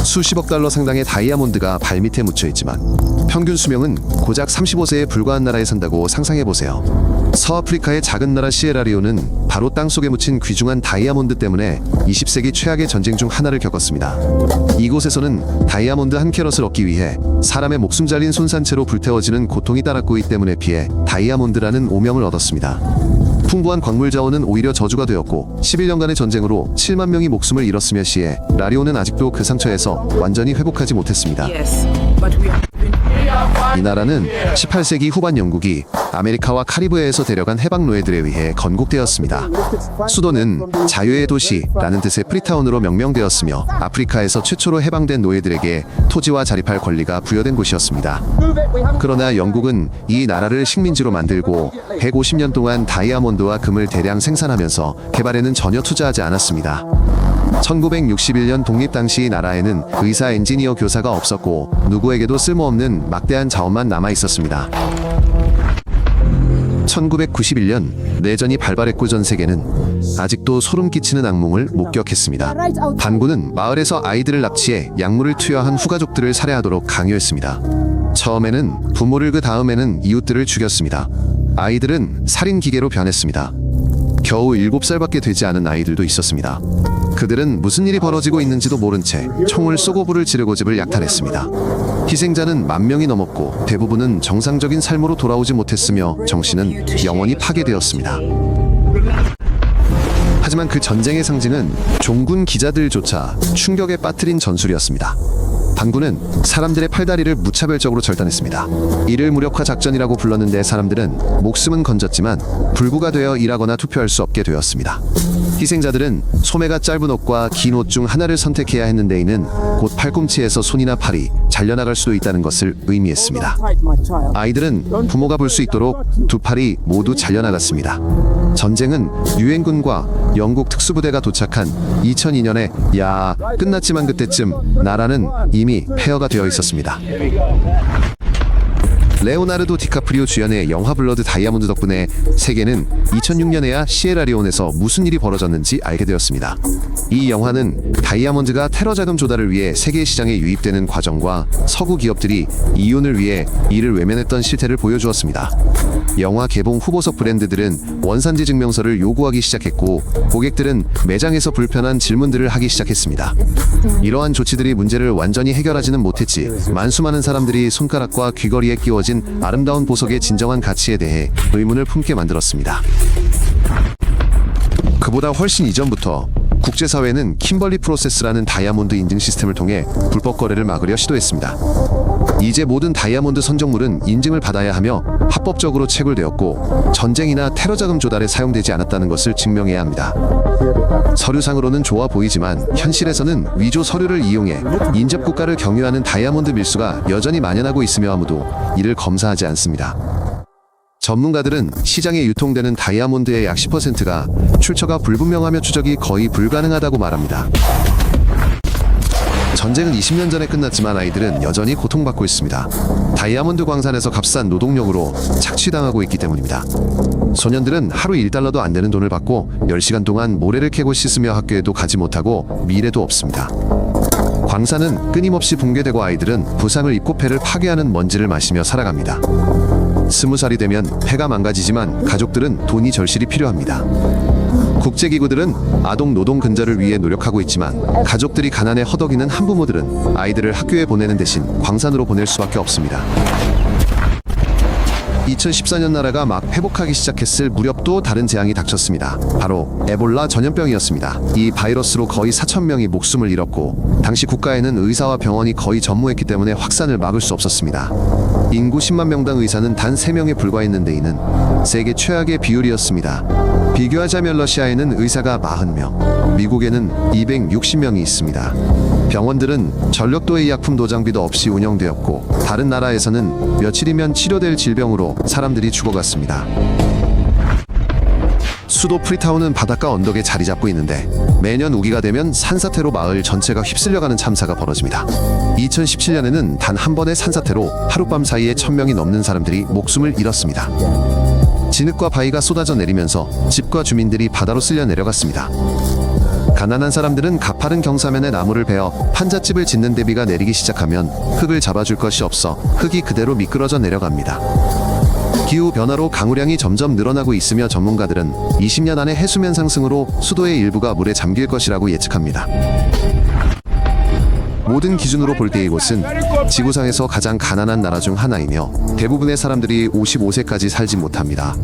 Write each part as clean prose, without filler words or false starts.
수십억 달러 상당의 다이아몬드가 발밑에 묻혀있지만 평균 수명은 고작 35세에 불과한 나라에 산다고 상상해보세요. 서아프리카의 작은 나라 시에라리온은 바로 땅속에 묻힌 귀중한 다이아몬드 때문에 20세기 최악의 전쟁 중 하나를 겪었습니다. 이곳에서는 다이아몬드 한 캐럿을 얻기 위해 사람의 목숨 잘린 손산채로 불태워지는 고통이 따랐고 이 때문에 피해 다이아몬드라는 오명을 얻었습니다. 풍부한 광물 자원은 오히려 저주가 되었고 11년간의 전쟁으로 7만 명이 목숨을 잃었으며 시에 라리오는 아직도 그 상처에서 완전히 회복하지 못했습니다. 이 나라는 18세기 후반 영국이 아메리카와 카리브해에서 데려간 해방 노예들에 의해 건국되었습니다. 수도는 자유의 도시라는 뜻의 프리타운으로 명명되었으며 아프리카에서 최초로 해방된 노예들에게 토지와 자립할 권리가 부여된 곳이었습니다. 그러나 영국은 이 나라를 식민지로 만들고 150년 동안 다이아몬드와 금을 대량 생산하면서 개발에는 전혀 투자하지 않았습니다. 1961년 독립 당시 나라에는 의사, 엔지니어, 교사가 없었고 누구에게도 쓸모없는 막대한 자원만 남아 있었습니다. 1991년 내전이 발발했고 전 세계는 아직도 소름 끼치는 악몽을 목격했습니다. 반군은 마을에서 아이들을 납치해 약물을 투여한 후가족들을 살해하도록 강요했습니다. 처음에는 부모를, 그 다음에는 이웃들을 죽였습니다. 아이들은 살인 기계로 변했습니다. 겨우 7살밖에 되지 않은 아이들도 있었습니다. 그들은 무슨 일이 벌어지고 있는지도 모른 채 총을 쏘고 불을 지르고 집을 약탈했습니다. 희생자는 10,000명이 넘었고 대부분은 정상적인 삶으로 돌아오지 못했으며 정신은 영원히 파괴되었습니다. 하지만 그 전쟁의 상징은 종군 기자들조차 충격에 빠뜨린 전술이었습니다. 반군은 사람들의 팔다리를 무차별적으로 절단했습니다. 이를 무력화 작전이라고 불렀는데 사람들은 목숨은 건졌지만 불구가 되어 일하거나 투표할 수 없게 되었습니다. 희생자들은 소매가 짧은 옷과 긴 옷 중 하나를 선택해야 했는데 이는 곧 팔꿈치에서 손이나 팔이 잘려나갈 수도 있다는 것을 의미했습니다. 아이들은 부모가 볼 수 있도록 두 팔이 모두 잘려나갔습니다. 전쟁은 유엔군과 영국 특수부대가 도착한 2002년에 끝났지만 그때쯤 나라는 이미 폐허가 되어 있었습니다. 레오나르도 디카프리오 주연의 영화 블러드 다이아몬드 덕분에 세계는 2006년에야 시에라리온에서 무슨 일이 벌어졌는지 알게 되었습니다. 이 영화는 다이아몬드가 테러 자금 조달을 위해 세계 시장에 유입되는 과정과 서구 기업들이 이윤을 위해 이를 외면했던 실태를 보여주었습니다. 영화 개봉 후보석 브랜드들은 원산지 증명서를 요구하기 시작했고 고객들은 매장에서 불편한 질문들을 하기 시작했습니다. 이러한 조치들이 문제를 완전히 해결하지는 못했지 많은 사람들이 손가락과 귀걸이에 끼워진 아름다운 보석의 진정한 가치에 대해 의문을 품게 만들었습니다. 그보다 훨씬 이전부터 국제사회는 kimberley 프로세스라는 다이아몬드 인증 시스템을 통해 불법 거래를 막으려 시도했습니다. 이제 모든 다이아몬드 선정물은 인증을 받아야 하며 합법적으로 채굴되었고 전쟁이나 테러 자금 조달에 사용되지 않았다는 것을 증명해야 합니다. 서류상으로는 좋아 보이지만 현실에서는 위조 서류를 이용해 인접 국가를 경유하는 다이아몬드 밀수가 여전히 만연하고 있으며 아무도 이를 검사하지 않습니다. 전문가들은 시장에 유통되는 다이아몬드의 약 10%가 출처가 불분명하며 추적이 거의 불가능하다고 말합니다. 전쟁은 20년 전에 끝났지만 아이들은 여전히 고통받고 있습니다. 다이아몬드 광산에서 값싼 노동력으로 착취당하고 있기 때문입니다. 소년들은 하루 1달러도 안 되는 돈을 받고 10시간 동안 모래를 캐고 씻으며 학교에도 가지 못하고 미래도 없습니다. 광산은 끊임없이 붕괴되고 아이들은 부상을 입고 폐를 파괴하는 먼지를 마시며 살아갑니다. 20살이 되면 폐가 망가지지만 가족들은 돈이 절실히 필요합니다. 국제기구들은 아동 노동 근절을 위해 노력하고 있지만 가족들이 가난에 허덕이는 한부모들은 아이들을 학교에 보내는 대신 광산으로 보낼 수밖에 없습니다. 2014년 나라가 막 회복하기 시작했을 무렵 또 다른 재앙이 닥쳤습니다. 바로 에볼라 전염병이었습니다. 이 바이러스로 거의 4,000명이 목숨을 잃었고 당시 국가에는 의사와 병원이 거의 전무했기 때문에 확산을 막을 수 없었습니다. 인구 10만 명당 의사는 단 3명에 불과했는데 이는 세계 최악의 비율이었습니다. 비교하자면 러시아에는 의사가 40명, 미국에는 260명이 있습니다. 병원들은 전력도의 약품도 장비도 없이 운영되었고 다른 나라에서는 며칠이면 치료될 질병으로 사람들이 죽어갔습니다. 수도 프리타운은 바닷가 언덕에 자리 잡고 있는데 매년 우기가 되면 산사태로 마을 전체가 휩쓸려가는 참사가 벌어집니다. 2017년에는 단 한 번의 산사태로 하룻밤 사이에 1,000명이 넘는 사람들이 목숨을 잃었습니다. 진흙과 바위가 쏟아져 내리면서 집과 주민들이 바다로 쓸려 내려갔습니다. 가난한 사람들은 가파른 경사면에 나무를 베어 판잣집을 짓는 대비가 내리기 시작하면 흙을 잡아줄 것이 없어 흙이 그대로 미끄러져 내려갑니다. 기후 변화로 강우량이 점점 늘어나고 있으며 전문가들은 20년 안에 해수면 상승으로 수도의 일부가 물에 잠길 것이라고 예측합니다. 모든 기준으로 볼 때 이곳은 지구상에서 가장 가난한 나라 중 하나이며 대부분의 사람들이 55세까지 살지 못합니다.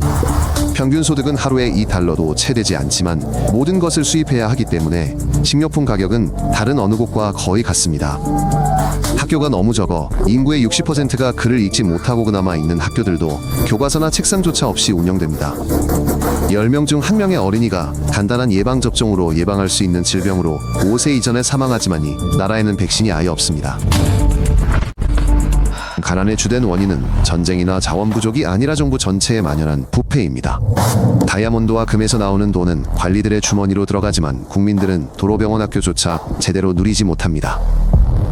평균 소득은 하루에 $2도 채 되지 않지만 모든 것을 수입해야 하기 때문에 식료품 가격은 다른 어느 곳과 거의 같습니다. 학교가 너무 적어 인구의 60%가 글을 읽지 못하고 그나마 있는 학교들도 교과서나 책상조차 없이 운영됩니다. 10명 중 1명의 어린이가 간단한 예방접종으로 예방할 수 있는 질병으로 5세 이전에 사망하지만이 나라에는 백신이 아예 없습니다. 가난의 주된 원인은 전쟁이나 자원 부족이 아니라 정부 전체에 만연한 부패입니다. 다이아몬드와 금에서 나오는 돈은 관리들의 주머니로 들어가지만 국민들은 도로병원 학교조차 제대로 누리지 못합니다.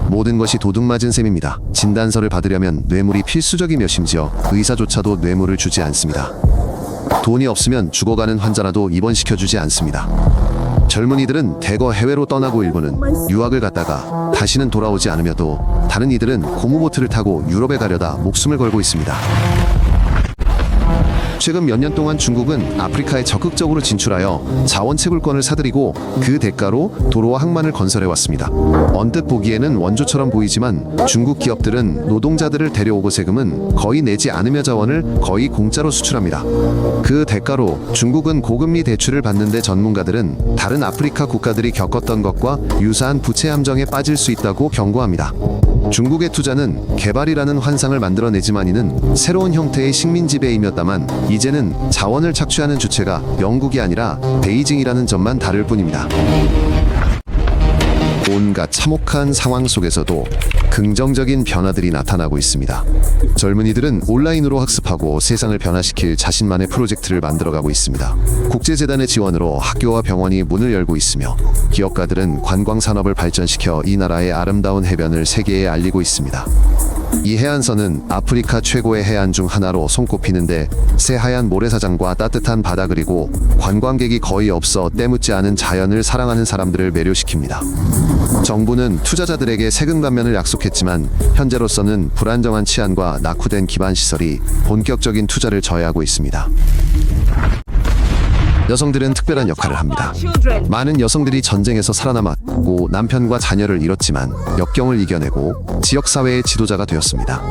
모든 것이 도둑맞은 셈입니다. 진단서를 받으려면 뇌물이 필수적이며 심지어 의사조차도 뇌물을 주지 않습니다. 돈이 없으면 죽어가는 환자라도 입원시켜주지 않습니다. 젊은이들은 대거 해외로 떠나고 일부는 유학을 갔다가 다시는 돌아오지 않으며도 다른 이들은 고무보트를 타고 유럽에 가려다 목숨을 걸고 있습니다. 최근 몇 년 동안 중국은 아프리카에 적극적으로 진출하여 자원 채굴권을 사들이고 그 대가로 도로와 항만을 건설해왔습니다. 언뜻 보기에는 원조처럼 보이지만 중국 기업들은 노동자들을 데려오고 세금은 거의 내지 않으며 자원을 거의 공짜로 수출합니다. 그 대가로 중국은 고금리 대출을 받는데 전문가들은 다른 아프리카 국가들이 겪었던 것과 유사한 부채 함정에 빠질 수 있다고 경고합니다. 중국의 투자는 개발이라는 환상을 만들어내지만이는 새로운 형태의 식민 지배이었다만 이제는 자원을 착취하는 주체가 영국이 아니라 베이징이라는 점만 다를 뿐입니다. 온갖 참혹한 상황 속에서도 긍정적인 변화들이 나타나고 있습니다. 젊은이들은 온라인으로 학습하고 세상을 변화시킬 자신만의 프로젝트를 만들어가고 있습니다. 국제재단의 지원으로 학교와 병원이 문을 열고 있으며 기업가들은 관광산업을 발전시켜 이 나라의 아름다운 해변을 세계에 알리고 있습니다. 이 해안선은 아프리카 최고의 해안 중 하나로 손꼽히는데 새하얀 모래사장과 따뜻한 바다 그리고 관광객이 거의 없어 때묻지 않은 자연을 사랑하는 사람들을 매료시킵니다. 정부는 투자자들에게 세금 감면을 약속했지만 현재로서는 불안정한 치안과 낙후된 기반시설이 본격적인 투자를 저해하고 있습니다. 여성들은 특별한 역할을 합니다. 많은 여성들이 전쟁에서 살아남았고 남편과 자녀를 잃었지만 역경을 이겨내고 지역사회의 지도자가 되었습니다.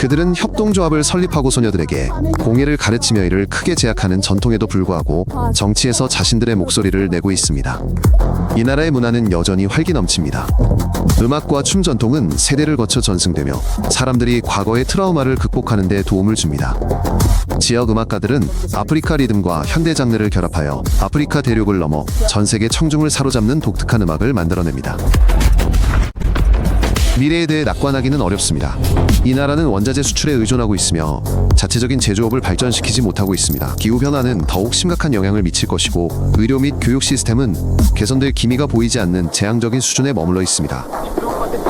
그들은 협동조합을 설립하고 소녀들에게 공예를 가르치며 이를 크게 제약하는 전통에도 불구하고 정치에서 자신들의 목소리를 내고 있습니다. 이 나라의 문화는 여전히 활기 넘칩니다. 음악과 춤 전통은 세대를 거쳐 전승되며 사람들이 과거의 트라우마를 극복하는 데 도움을 줍니다. 지역 음악가들은 아프리카 리듬과 현대 장르를 결합하여 아프리카 대륙을 넘어 전 세계 청중을 사로잡는 독특한 음악을 만들어냅니다. 미래에 대해 낙관하기는 어렵습니다. 이 나라는 원자재 수출에 의존하고 있으며 자체적인 제조업을 발전시키지 못하고 있습니다. 기후변화는 더욱 심각한 영향을 미칠 것이고 의료 및 교육 시스템은 개선될 기미가 보이지 않는 재앙적인 수준에 머물러 있습니다.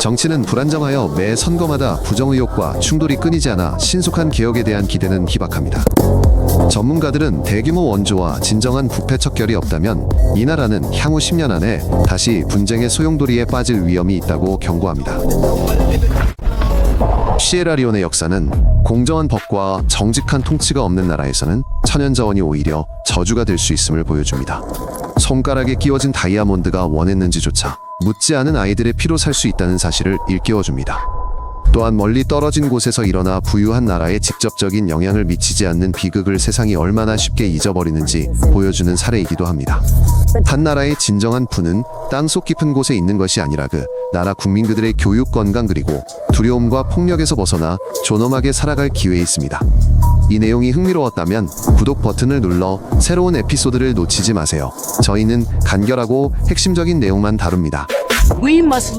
정치는 불안정하여 매 선거마다 부정의혹과 충돌이 끊이지 않아 신속한 개혁에 대한 기대는 희박합니다. 전문가들은 대규모 원조와 진정한 부패 척결이 없다면 이 나라는 향후 10년 안에 다시 분쟁의 소용돌이에 빠질 위험이 있다고 경고합니다. 시에라리온의 역사는 공정한 법과 정직한 통치가 없는 나라에서는 천연자원이 오히려 저주가 될 수 있음을 보여줍니다. 손가락에 끼워진 다이아몬드가 원했는지조차 묻지 않은 아이들의 피로 살 수 있다는 사실을 일깨워줍니다. 또한 멀리 떨어진 곳에서 일어나 부유한 나라에 직접적인 영향을 미치지 않는 비극을 세상이 얼마나 쉽게 잊어버리는지 보여주는 사례이기도 합니다. 한 나라의 진정한 부는 땅속 깊은 곳에 있는 것이 아니라 그 나라 국민들의 교육, 건강 그리고 두려움과 폭력에서 벗어나 존엄하게 살아갈 기회에 있습니다. 이 내용이 흥미로웠다면 구독 버튼을 눌러 새로운 에피소드를 놓치지 마세요. 저희는 간결하고 핵심적인 내용만 다룹니다. We must